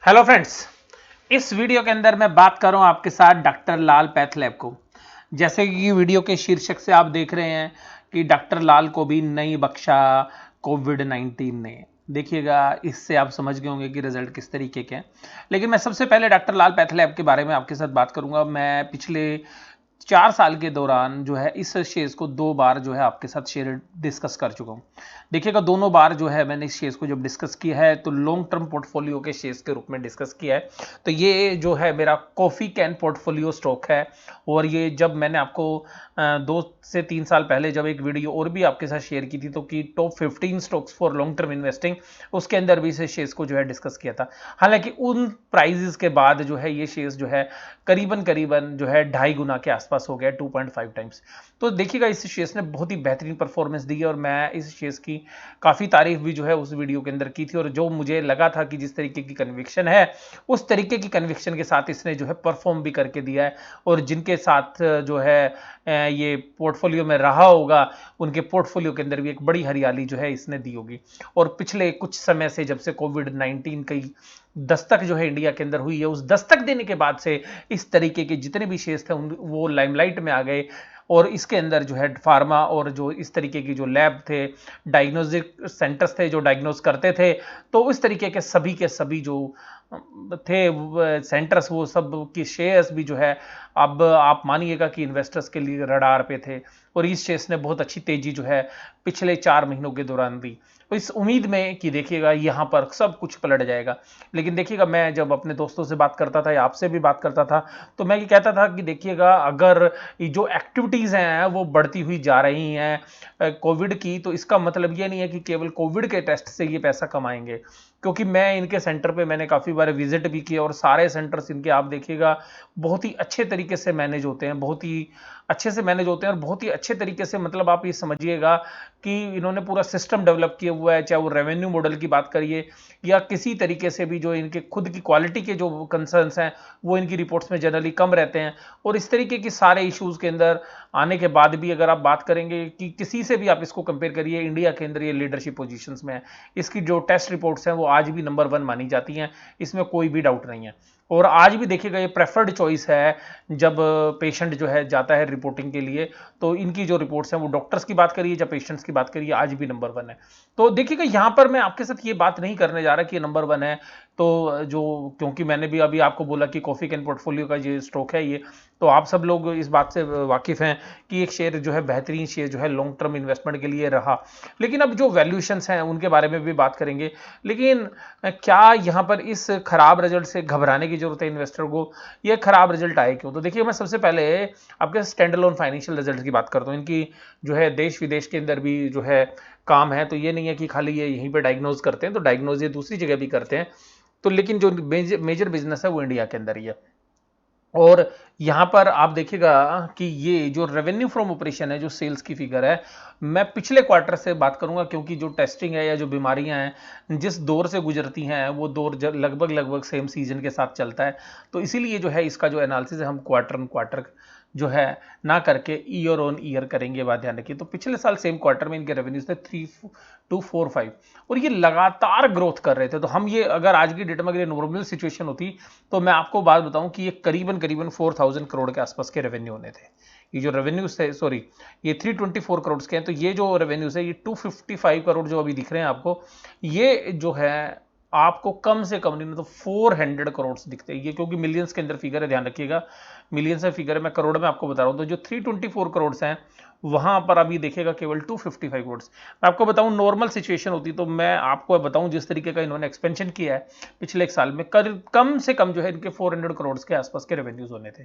Hello friends. इस video के अंदर मैं बात कर रहा हूं आपके साथ डॉक्टर लाल पैथ लैब को। जैसे कि वीडियो के शीर्षक से आप देख रहे हैं कि डॉक्टर लाल को भी नहीं बख्शा कोविड-19 ने। देखिएगा, इससे आप समझ गए होंगे कि रिजल्ट किस तरीके के हैं। लेकिन मैं सबसे पहले डॉक्टर लाल पैथ लैब के बारे में आपके साथ बात करूंगा। मैं पिछले 4 साल के दौरान जो है इस शेयर्स को 2 बार जो है आपके साथ शेयर डिस्कस कर चुका हूं। देखिएगा, दोनों बार जो है मैंने इस शेयर्स को जब डिस्कस किया है तो लॉन्ग टर्म पोर्टफोलियो के शेयर्स के रूप में डिस्कस किया है। तो ये जो है मेरा कॉफी कैन पोर्टफोलियो स्टॉक है। और ये जब मैंने आपको 2 से 3 साल पहले जब एक वीडियो और भी आपके साथ शेयर की थी तो कि top 15 stocks for long term investing, उसके अंदर भी इस शेयर्स को जो है डिस्कस किया था। हालांकि उन प्राइजेस के बाद जो है ये शेयर्स जो है करीबन करीबन जो है 2.5 गुना के आसपास हो गया, 2.5 टाइम्स। तो देखिएगा, इस शेयर्स ने बहुत ही बेहतरीन परफॉर्मेंस दी है और मैं इस शेयर्स की काफ़ी तारीफ भी जो है उस वीडियो के अंदर की थी। और जो मुझे लगा था कि जिस तरीके की कन्विक्शन है उस तरीके की कन्विक्शन के साथ इसने जो है परफॉर्म भी करके दिया है। और जिनके साथ जो है ये पोर्टफोलियो में रहा होगा उनके पोर्टफोलियो के अंदर भी एक बड़ी हरियाली जो है इसने दी होगी। और पिछले कुछ समय से जब से कोविड-19 की दस्तक जो है इंडिया के अंदर हुई है, उस दस्तक देने के बाद से इस तरीके के जितने भी शेयर्स थे वो लाइमलाइट में आ गए। और इसके अंदर जो है फार्मा और जो इस तरीके की जो लैब थे, डायग्नोस्टिक सेंटर्स थे जो डायग्नोस करते थे, तो उस तरीके के सभी जो थे सेंटर्स, वो सब की शेयर्स भी जो है अब आप मानिएगा कि इन्वेस्टर्स के लिए रडार पे थे। और इस शेयर्स ने बहुत अच्छी तेजी जो है पिछले 4 महीनों के दौरान दी, तो इस उम्मीद में कि देखिएगा यहाँ पर सब कुछ पलट जाएगा। लेकिन देखिएगा, मैं जब अपने दोस्तों से बात करता था या आपसे भी बात करता था तो मैं ये कहता था कि देखिएगा, अगर ये जो एक्टिविटीज़ हैं वो बढ़ती हुई जा रही हैं कोविड की, तो इसका मतलब ये नहीं है कि केवल कोविड के टेस्ट से ये पैसा कमाएंगे। क्योंकि मैं इनके सेंटर पे मैंने काफ़ी बार विजिट भी किया और सारे सेंटर्स इनके आप देखिएगा बहुत ही अच्छे तरीके से मैनेज होते हैं, बहुत ही अच्छे से मैनेज होते हैं। और बहुत ही अच्छे तरीके से मतलब आप ये समझिएगा कि इन्होंने पूरा सिस्टम डेवलप किया हुआ है, चाहे वो रेवेन्यू मॉडल की बात करिए या किसी तरीके से भी जो इनके खुद की क्वालिटी के जो कंसर्न्स हैं वो इनकी रिपोर्ट्स में जनरली कम रहते हैं। और इस तरीके की सारे इश्यूज के अंदर आने के बाद भी अगर आप बात करेंगे कि किसी से भी आप इसको कंपेयर करिए, इंडिया के अंदर ये लीडरशिप पोजीशंस में है। इसकी जो टेस्ट रिपोर्ट्स हैं वो आज भी नंबर 1 मानी जाती हैं, इसमें कोई भी डाउट नहीं है। और आज भी देखिएगा, ये प्रेफर्ड चॉइस है जब पेशेंट जो है जाता है रिपोर्टिंग के लिए। तो इनकी जो रिपोर्ट्स हैं वो डॉक्टर्स की बात करिए या पेशेंट्स की बात करिए, आज भी नंबर 1 है। तो देखिएगा, यहाँ पर मैं आपके साथ ये बात नहीं करने जा रहा कि ये नंबर 1 है। तो जो क्योंकि मैंने भी अभी आपको बोला कि कॉफी कैन पोर्टफोलियो का ये स्टॉक है, ये तो आप सब लोग इस बात से वाकिफ हैं कि एक शेयर जो है बेहतरीन शेयर जो है लॉन्ग टर्म इन्वेस्टमेंट के लिए रहा। लेकिन अब जो वैल्यूएशंस हैं उनके बारे में भी बात करेंगे। लेकिन क्या यहाँ पर इस खराब रिजल्ट से घबराने की जरूरत है इन्वेस्टर को? ये खराब रिजल्ट आए क्यों? तो देखिए, मैं सबसे पहले आपके स्टैंड अलोन फाइनेंशियल रिजल्ट की बात करता हूँ। इनकी जो है देश विदेश के अंदर भी जो है काम है, तो ये नहीं है कि खाली ये यहीं पे डायग्नोज करते हैं, तो डायग्नोज ये दूसरी जगह भी करते हैं। तो लेकिन जो मेजर बिजनेस है वो इंडिया के अंदर ही है। और यहाँ पर आप देखिएगा कि ये जो रेवेन्यू फ्रॉम ऑपरेशन है, जो सेल्स की फिगर है, मैं पिछले क्वार्टर से बात करूंगा क्योंकि जो टेस्टिंग है या जो बीमारियां हैं जिस दौर से गुजरती हैं वो दौर लगभग लगभग सेम सीजन के साथ चलता है। तो इसीलिए जो है इसका जो एनालिसिस है हम क्वार्टर ऑन क्वार्टर जो है ना करके ईयर ऑन ईयर करेंगे। बात ध्यान रखिए, तो पिछले साल सेम क्वार्टर में इनके रेवेन्यूज थे 3245 और ये लगातार ग्रोथ कर रहे थे। तो हम ये अगर आज की डेट में अगर ये नॉर्मल सिचुएशन होती तो मैं आपको बात बताऊं कि ये करीबन करीबन 4000 करोड़ के आसपास के रेवेन्यू होने थे। ये जो रेवेन्यूज थे, सॉरी, ये 324 करोड़ के हैं। तो ये जो रेवेन्यूज है ये 255 करोड़ जो अभी दिख रहे हैं आपको, ये जो है आपको कम से कम नहीं तो 400 करोड़ दिखते हैं ये, क्योंकि मिलियंस के अंदर फिगर है, ध्यान रखिएगा। मिलियंस में फिगर है, मैं करोड़ में आपको बता रहा हूं। तो जो 324 करोड़ हैं वहां पर अभी देखेगा केवल 255 करोड़। मैं आपको बताऊं, नॉर्मल सिचुएशन होती तो मैं आपको बताऊं जिस तरीके का इन्होंने एक्सपेंशन किया है पिछले एक साल में, कम से कम जो है इनके 400 करोड़ के आसपास के रेवेन्यूज होने थे।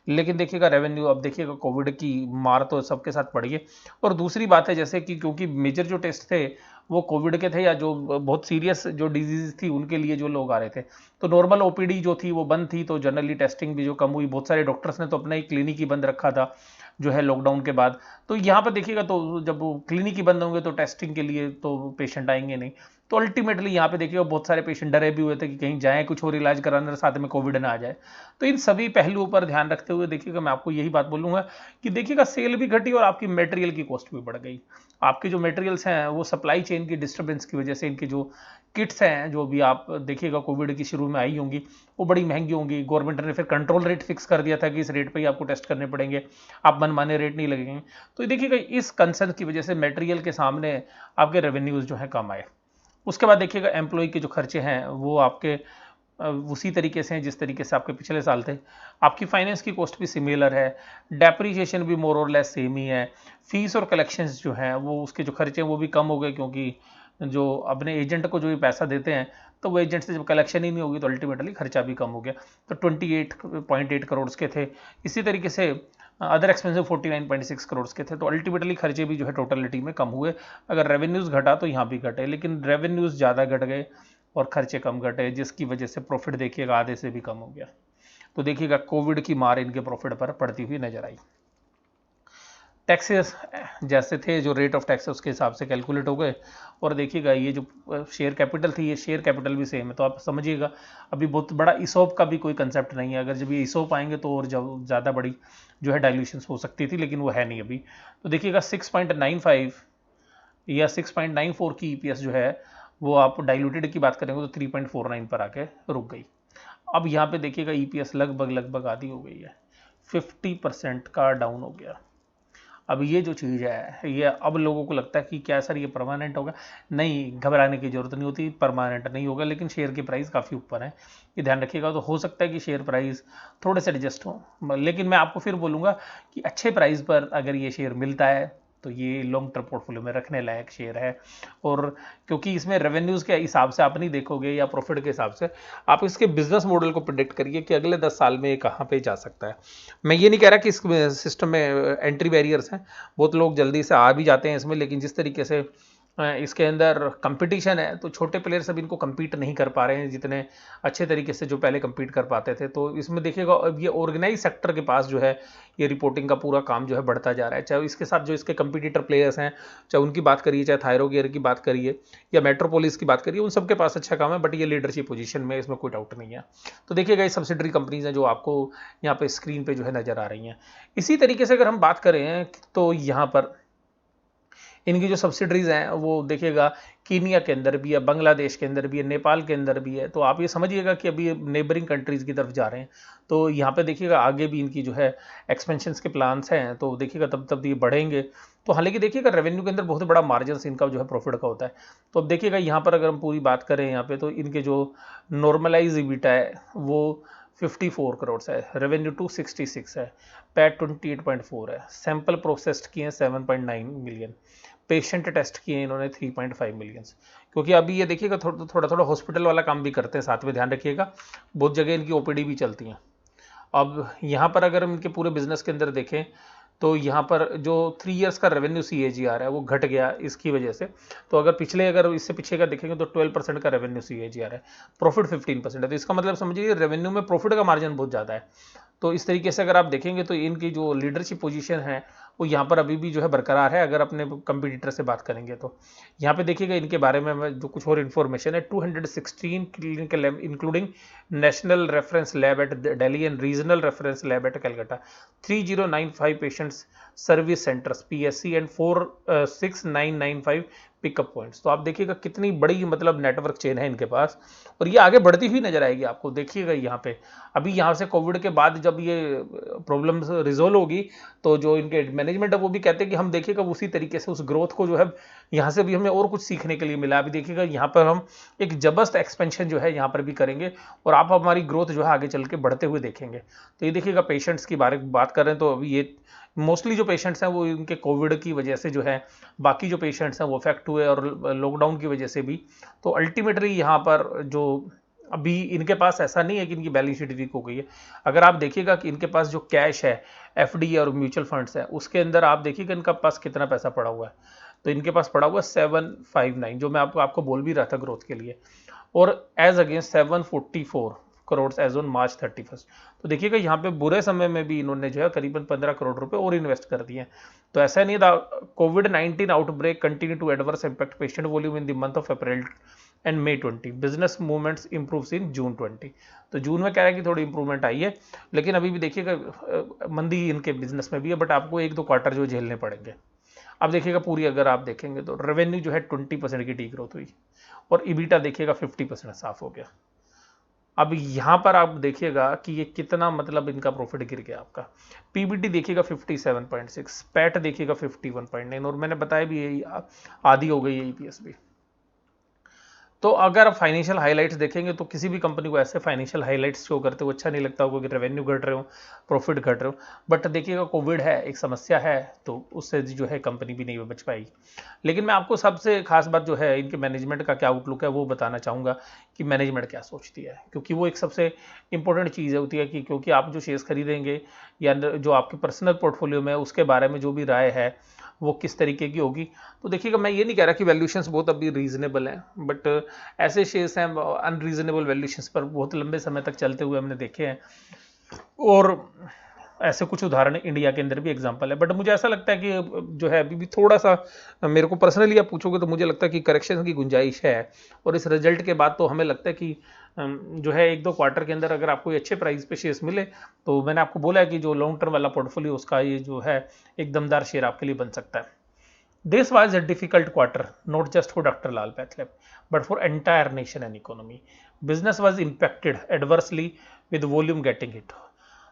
लेकिन देखिएगा रेवेन्यू, अब देखिएगा कोविड की मार तो सबके साथ पड़ी है। और दूसरी बात है जैसे कि क्योंकि मेजर जो टेस्ट थे वो कोविड के थे या जो बहुत सीरियस जो डिजीज थी उनके लिए जो लोग आ रहे थे, तो नॉर्मल ओपीडी जो थी वो बंद थी, तो जनरली टेस्टिंग भी जो कम हुई। बहुत सारे डॉक्टर्स ने तो अपना ही क्लिनिक ही बंद रखा था जो है लॉकडाउन के बाद। तो यहाँ पर देखिएगा, तो जब क्लिनिक ही बंद होंगे तो टेस्टिंग के लिए तो पेशेंट आएंगे नहीं। तो अल्टीमेटली यहाँ पे देखिएगा बहुत सारे पेशेंट डरे भी हुए थे कि कहीं जाएं कुछ और इलाज कराने साथ में कोविड ना आ जाए। तो इन सभी पहलुओं पर ध्यान रखते हुए देखिएगा, मैं आपको यही बात बोलूंगा कि देखिएगा सेल भी घटी और आपकी मटेरियल की कॉस्ट भी बढ़ गई। आपके जो मटेरियल्स हैं वो सप्लाई चेन की डिस्टर्बेंस की वजह से इनकी जो किट्स हैं जो भी आप देखिएगा कोविड की शुरू में आई होंगी, वो बड़ी महंगी होंगी। गवर्नमेंट ने फिर कंट्रोल रेट फिक्स कर दिया था कि इस रेट पे ही आपको टेस्ट करने पड़ेंगे, आप मनमाने रेट नहीं लगेंगे। तो देखिएगा इस कंसर्न की वजह से मटेरियल के सामने आपके रेवेन्यूज जो है कम आए। उसके बाद देखिएगा एम्प्लॉय के जो खर्चे हैं वो आपके उसी तरीके से हैं जिस तरीके से आपके पिछले साल थे। आपकी फाइनेंस की कॉस्ट भी सिमिलर है, डेप्रीशिएशन भी मोर और लेस सेम ही है। फीस और कलेक्शंस जो हैं वो उसके जो खर्चे हैं वो भी कम हो गए, क्योंकि जो अपने एजेंट को जो ये पैसा देते हैं तो वो एजेंट से जब कलेक्शन ही नहीं होगी तो अल्टीमेटली खर्चा भी कम हो गया। तो 28.8 करोड़ के थे। इसी तरीके से अदर एक्सपेंसिव 49.6 करोड़ के थे। तो अल्टीमेटली खर्चे भी जो है टोटलिटी में कम हुए। अगर रेवेन्यूज घटा तो यहाँ भी घटे, लेकिन रेवेन्यूज ज़्यादा घट गए और खर्चे कम घटे, जिसकी वजह से प्रॉफिट देखिएगा आधे से भी कम हो गया। तो देखिएगा कोविड की मार इनके प्रॉफिट पर पड़ती हुई नजर आई। टैक्सेस जैसे थे, जो रेट ऑफ टैक्स है उसके हिसाब से कैलकुलेट हो गए। और देखिएगा ये जो शेयर कैपिटल थी, ये शेयर कैपिटल भी सेम है। तो आप समझिएगा अभी बहुत बड़ा इसोप का भी कोई कंसेप्ट नहीं है। अगर जब ये इसोप आएंगे तो और ज़्यादा बड़ी जो है डाइल्यूशन हो सकती थी, लेकिन वो है नहीं अभी। तो देखिएगा 6.95 या 6.94 की ईपीएस जो है वो आप डाइल्यूटेड की बात करेंगे तो 3.49 पर आके रुक गई। अब यहाँ पे देखिएगा ईपीएस लगभग आधी हो गई है, 50% का डाउन हो गया। अब ये जो चीज़ है ये अब लोगों को लगता है कि क्या सर ये परमानेंट होगा। नहीं, घबराने की जरूरत नहीं होती, परमानेंट नहीं होगा, लेकिन शेयर की प्राइस काफ़ी ऊपर है, ये ध्यान रखिएगा। तो हो सकता है कि शेयर प्राइस थोड़े से एडजस्ट हो, लेकिन मैं आपको फिर बोलूँगा कि अच्छे प्राइस पर अगर ये शेयर मिलता है तो ये लॉन्ग टर्म पोर्टफोलियो में रखने लायक शेयर है। और क्योंकि इसमें रेवेन्यूज़ के हिसाब से आप नहीं देखोगे या प्रॉफिट के हिसाब से, आप इसके बिजनेस मॉडल को प्रिडिक्ट करिए कि अगले 10 साल में ये कहाँ पे जा सकता है। मैं ये नहीं कह रहा कि इस सिस्टम में एंट्री बैरियर्स हैं, बहुत लोग जल्दी से आ भी जाते हैं इसमें, लेकिन जिस तरीके से इसके अंदर कंपटीशन है तो छोटे प्लेयर्स अब इनको compete नहीं कर पा रहे हैं जितने अच्छे तरीके से जो पहले compete कर पाते थे। तो इसमें देखिएगा अब ये ऑर्गेनाइज सेक्टर के पास जो है ये रिपोर्टिंग का पूरा काम जो है बढ़ता जा रहा है। चाहे इसके साथ जो इसके कंपटीटर प्लेयर्स हैं, चाहे उनकी बात करिए, चाहे थायरोगेयर की बात करिए या मेट्रोपोलिस की बात करिए, उन सबके पास अच्छा काम है, बट ये लीडरशिप पोजीशन में, इसमें कोई डाउट नहीं है। तो देखिएगा ये सब्सिडरी कंपनीज हैं जो आपको यहाँ पे स्क्रीन पे जो है नजर आ रही हैं। इसी तरीके से अगर हम बात करें तो यहाँ पर इनकी जो सब्सिडरीज हैं वो देखिएगा कीनिया के अंदर भी है, बांग्लादेश के अंदर भी है, नेपाल के अंदर भी है। तो आप ये समझिएगा कि अभी नेबरिंग कंट्रीज की तरफ जा रहे हैं। तो यहाँ पे देखिएगा आगे भी इनकी जो है एक्सपेंशंस के प्लान्स हैं, तो देखिएगा तब तब ये बढ़ेंगे। तो हालांकि देखिएगा रेवेन्यू के अंदर बहुत बड़ा मार्जिन इनका जो है प्रॉफिट का होता है। तो अब देखिएगा यहाँ पर अगर हम पूरी बात करें यहाँ पे, तो इनके जो नॉर्मलाइज ईबिटा है वो 54 करोड़ है, रेवेन्यू 266 है, पैट 28.4 है, सैंपल प्रोसेस्ड किए हैं 7.9 मिलियन, पेशेंट टेस्ट किए इन्होंने 3.5 मिलियंस। क्योंकि अभी ये देखिएगा थोड़ा थोड़ा हॉस्पिटल वाला काम भी करते हैं साथ में, ध्यान रखिएगा, बहुत जगह इनकी ओपीडी भी चलती हैं। अब यहाँ पर अगर हम इनके पूरे बिजनेस के अंदर देखें तो यहाँ पर जो 3 इयर्स का रेवेन्यू CAGR है वो घट गया इसकी वजह से। तो अगर इससे पीछे का देखेंगे तो 12% का रेवेन्यू CAGR है, प्रॉफिट 15% है। तो इसका मतलब समझिए रेवेन्यू में प्रॉफिट का मार्जिन बहुत ज़्यादा है। तो इस तरीके से अगर आप देखेंगे तो इनकी जो लीडरशिप पोजीशन है वो यहाँ पर अभी भी जो है बरकरार है, अगर अपने कंपटीटर से बात करेंगे तो। यहाँ पे देखिएगा इनके बारे में जो कुछ और इन्फॉर्मेशन है, 216 clinical lab including national reference lab at Delhi and regional reference lab at Calcutta, 3095 patients service centres PSC एंड 46995 पिकअप पॉइंट्स। तो आप देखिएगा कितनी बड़ी मतलब नेटवर्क चेन है इनके पास, और ये आगे बढ़ती हुई नजर आएगी आपको। देखिएगा यहाँ पे अभी यहाँ से कोविड के बाद जब ये प्रॉब्लम रिजोल्व होगी तो जो इनके मैनेजमेंट है वो भी कहते हैं कि हम देखिएगा उसी तरीके से उस ग्रोथ को जो है यहाँ से भी हमें और कुछ सीखने के लिए मिला। अभी देखिएगा यहाँ पर हम एक जबरदस्त एक्सपेंशन जो है यहाँ पर भी करेंगे और आप हमारी ग्रोथ जो है आगे चल के बढ़ते हुए देखेंगे। तो ये देखिएगा पेशेंट्स की बात कर रहे हैं तो अभी ये मोस्टली जो पेशेंट्स हैं वो इनके कोविड की वजह से जो है, बाकी जो पेशेंट्स हैं वो अफेक्ट हुए और लॉकडाउन की वजह से भी। तो अल्टीमेटली यहाँ पर जो अभी इनके पास ऐसा नहीं है कि इनकी बैलेंस शीट वीक हो गई है। अगर आप देखिएगा कि इनके पास जो कैश है, FD और म्यूचुअल फंड्स है, उसके अंदर आप देखिएगा इनका पास कितना पैसा पड़ा हुआ है। तो इनके पास पड़ा हुआ है 759, जो मैं आपको बोल भी रहा था ग्रोथ के लिए, और as against 744 crore as on March 31। तो देखिएगा यहाँ पे बुरे समय में भी इन्होंने जो है करीबन 15 करोड़ रुपए और इन्वेस्ट कर दिए हैं। तो ऐसा नहीं था। कोविड-19 outbreak continue to adverse impact patient volume in the month of April and May 20, business movements improves in June 20। तो जून में कह रहा है कि थोड़ी इंप्रूवमेंट आई है, लेकिन अभी भी देखिएगा मंदी इनके बिजनेस में भी है, बट आपको 1-2 क्वार्टर जो झेलने पड़ेंगे। अब देखिएगा पूरी अगर आप देखेंगे तो रेवेन्यू जो है 20% की डी ग्रोथ हुई, और ईबिटा देखिएगा 50% साफ हो गया। अब यहां पर आप देखिएगा कि ये कितना मतलब इनका प्रॉफिट गिर गया आपका। पीबीटी देखिएगा 57.6, पैट देखिएगा 51.9, और मैंने बताया भी यही आधी हो गई है ईपीएस भी। तो अगर आप फाइनेंशियल हाइलाइट्स देखेंगे तो किसी भी कंपनी को ऐसे फाइनेंशियल हाइलाइट्स शो करते हुए अच्छा नहीं लगता होगा कि रेवेन्यू घट रहे हो, प्रॉफिट घट रहे हो। बट देखिएगा कोविड है, एक समस्या है, तो उससे जो है कंपनी भी नहीं बच पाएगी। लेकिन मैं आपको सबसे खास बात जो है इनके मैनेजमेंट का क्या आउटलुक है वो बताना चाहूँगा कि मैनेजमेंट क्या सोचती है, क्योंकि वो एक सबसे इंपॉर्टेंट चीज़ होती है कि क्योंकि आप जो शेयर्स खरीदेंगे या जो आपके पर्सनल पोर्टफोलियो में उसके बारे में जो भी राय है वो किस तरीके की होगी। तो देखिएगा मैं ये नहीं कह रहा कि वैल्यूएशंस बहुत अभी रीजनेबल हैं, बट ऐसे शेयर्स हैं अनरीजनेबल वैल्यूएशंस पर बहुत लंबे समय तक चलते हुए हमने देखे हैं, और ऐसे कुछ उदाहरण इंडिया के अंदर भी एग्जांपल है। बट मुझे ऐसा लगता है कि जो है अभी भी थोड़ा सा, मेरे को पर्सनली आप पूछोगे तो मुझे लगता है कि करेक्शन की गुंजाइश है, और इस रिजल्ट के बाद तो हमें लगता है कि जो है 1-2 क्वार्टर के अंदर अगर आपको अच्छे प्राइस पे शेयर्स मिले तो मैंने आपको बोला है कि जो लॉन्ग टर्म वाला पोर्टफोलियो उसका ये जो है एक दमदार शेयर आपके लिए बन सकता है। This was a difficult quarter, not just for Dr. Lal Pathlep, but for entire nation and economy. Business was impacted adversely with volume getting hit.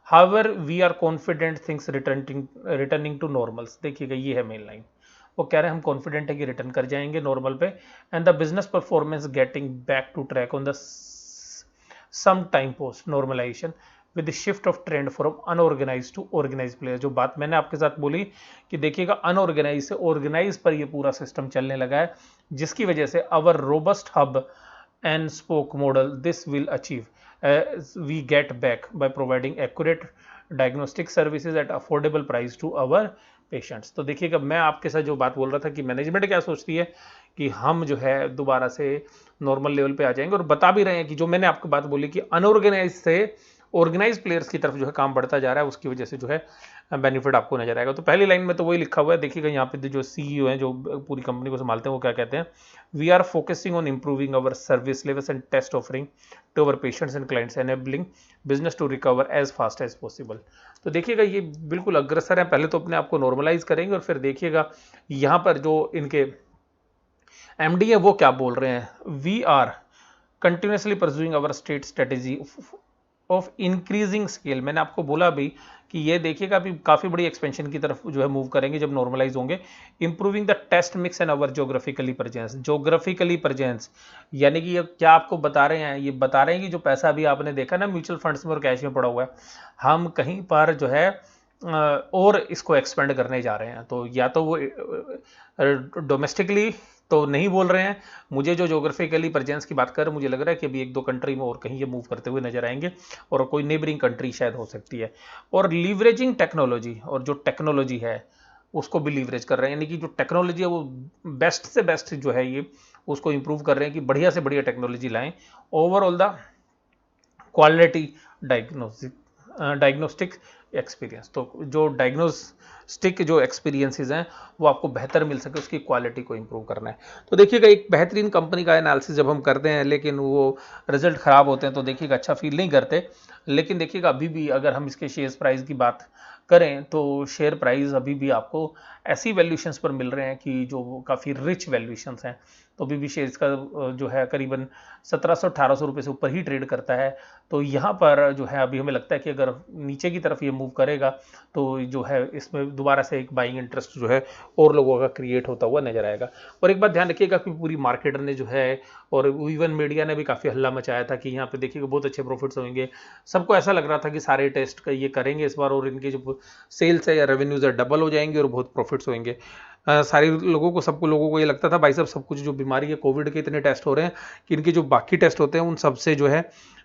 However, we are confident things returning to normals. देखिएगा ये है main line, वो कह रहे हैं हम confident है कि रिटर्न कर जाएंगे नॉर्मल पे, and the business performance getting back to track on the same time post normalisation with shift of trend from unorganise to organise player. जो बात मैंने आपके साथ बोली कि देखिएगा अनऑर्गेनाइज से ऑर्गेनाइज पर ये पूरा सिस्टम चलने लगा है, जिसकी वजह से our robust hub and spoke model this will achieve we get back by providing accurate diagnostic services at affordable price to our patients. तो देखिएगा मैं आपके साथ जो बात बोल रहा था कि मैनेजमेंट क्या सोचती है कि हम जो है दोबारा से नॉर्मल लेवल पे आ जाएंगे, और बता भी रहे हैं कि जो मैंने आपको बात बोली कि अनऑर्गेनाइज से ऑर्गेनाइज प्लेयर्स की तरफ जो है काम बढ़ता जा रहा है, उसकी वजह से जो है बेनिफिट आपको नजर आएगा। तो पहली लाइन में तो वही लिखा हुआ है, देखिएगा यहाँ पे जो सीईओ हैं जो पूरी कंपनी को संभालते हैं वो क्या कहते हैं, we are focusing on improving our service levels and test offering to our patients and clients enabling business to recover as fast as possible. तो देखिएगा ये बिल्कुल अग्रसर है, पहले तो अपने आप को नॉर्मलाइज करेंगे और फिर देखिएगा यहाँ पर जो इनके एमडी है वो क्या बोल रहे हैं, we are continuously pursuing our state strategy of increasing scale. मैंने आपको बोला भी कि ये देखिएगा अभी काफ़ी बड़ी एक्सपेंशन की तरफ जो है मूव करेंगे जब नॉर्मलाइज होंगे। Improving the test mix and our geographically presence. Geographically presence यानी कि ये क्या आपको बता रहे हैं, ये बता रहे हैं कि जो पैसा अभी आपने देखा ना म्यूचुअल फंड्स में और कैश में पड़ा हुआ है, हम कहीं पर जो है और इसको एक्सपेंड करने जा रहे हैं। तो या तो वो डोमेस्टिकली तो नहीं बोल रहे हैं, मुझे जो जोग्राफिकली प्रेजेंस की बात कर मुझे लग रहा है कि अभी 1-2 कंट्री में और कहीं ये मूव करते हुए नजर आएंगे, और कोई नेबरिंग कंट्री शायद हो सकती है। और लीवरेजिंग टेक्नोलॉजी, और जो टेक्नोलॉजी है उसको भी लीवरेज कर रहे हैं, यानी कि जो टेक्नोलॉजी है वो बेस्ट से बेस्ट जो है ये उसको इंप्रूव कर रहे हैं कि बढ़िया से बढ़िया टेक्नोलॉजी लाएं। Overall the quality diagnostic experience, तो जो डायग्नोस्टिक जो एक्सपीरियंसेस हैं वो आपको बेहतर मिल सके, उसकी क्वालिटी को इंप्रूव करना है। तो देखिएगा एक बेहतरीन कंपनी का एनालिसिस जब हम करते हैं लेकिन वो रिजल्ट खराब होते हैं तो देखिएगा अच्छा फील नहीं करते। लेकिन देखिएगा अभी भी अगर हम इसके शेयर प्राइस की बात करें तो शेयर प्राइस अभी भी आपको ऐसी वैल्यूएशंस पर मिल रहे हैं कि जो काफ़ी रिच वैल्यूएशंस हैं। तो अभी भी शेयर्स का जो है करीबन 1700-1800 रुपये से ऊपर ही ट्रेड करता है। तो यहाँ पर जो है अभी हमें लगता है कि अगर नीचे की तरफ ये मूव करेगा तो जो है इसमें दोबारा से एक बाइंग इंटरेस्ट जो है और लोगों का क्रिएट होता हुआ नजर आएगा। और एक बात ध्यान रखिएगा कि पूरी मार्केट ने जो है और इवन मीडिया ने भी काफ़ी हल्ला मचाया था कि यहाँ पे देखिएगा बहुत अच्छे प्रॉफिट्स होंगे। सबको ऐसा लग रहा था कि सारे टेस्ट का ये करेंगे इस बार और इनके जो सेल्स है या रेवेन्यूज है डबल हो जाएंगे और बहुत प्रॉफिट्स होंगे। सारे लोगों को सबको लोगों को ये लगता था भाई साहब सब कुछ जो बीमारी है कोविड के इतने टेस्ट हो रहे हैं कि इनके जो बाकी टेस्ट होते हैं उन सबसे जो है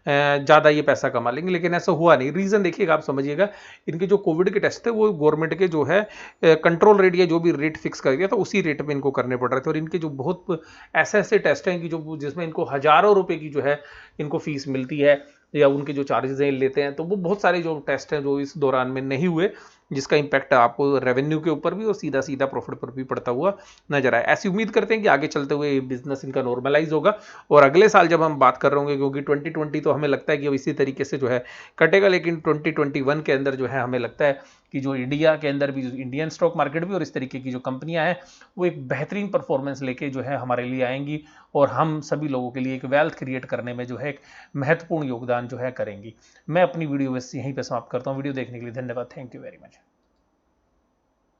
ज़्यादा ये पैसा कमा लेंगे, लेकिन ऐसा हुआ नहीं। रीज़न देखिएगा आप समझिएगा, इनके जो कोविड के टेस्ट थे वो गवर्नमेंट के जो है कंट्रोल रेट या जो भी रेट फिक्स कर दिया था उसी रेट में इनको करने पड़ रहे थे। और इनके जो बहुत ऐसे ऐसे टेस्ट हैं कि जो जिसमें इनको हज़ारों रुपए की जो है इनको फीस मिलती है या उनके जो चार्जेस हैं लेते हैं, तो वो बहुत सारे जो टेस्ट हैं जो इस दौरान में नहीं हुए, जिसका इंपैक्ट आपको रेवेन्यू के ऊपर भी और सीधा सीधा प्रॉफिट पर भी पड़ता हुआ नजर आए। ऐसी उम्मीद करते हैं कि आगे चलते हुए बिजनेस इनका नॉर्मलाइज होगा और अगले साल जब हम बात कर रहे होंगे, क्योंकि 2020 तो हमें लगता है कि अब इसी तरीके से जो है कटेगा, लेकिन 2021 के अंदर जो है हमें लगता है कि जो इंडिया के अंदर भी, जो इंडियन स्टॉक मार्केट भी और इस तरीके की जो कंपनियां हैं वो एक बेहतरीन परफॉर्मेंस लेके जो है हमारे लिए आएंगी और हम सभी लोगों के लिए एक वेल्थ क्रिएट करने में जो है एक महत्वपूर्ण योगदान जो है करेंगी। मैं अपनी वीडियो बस यहीं पे समाप्त करता हूँ। वीडियो देखने के लिए धन्यवाद। Thank you very much.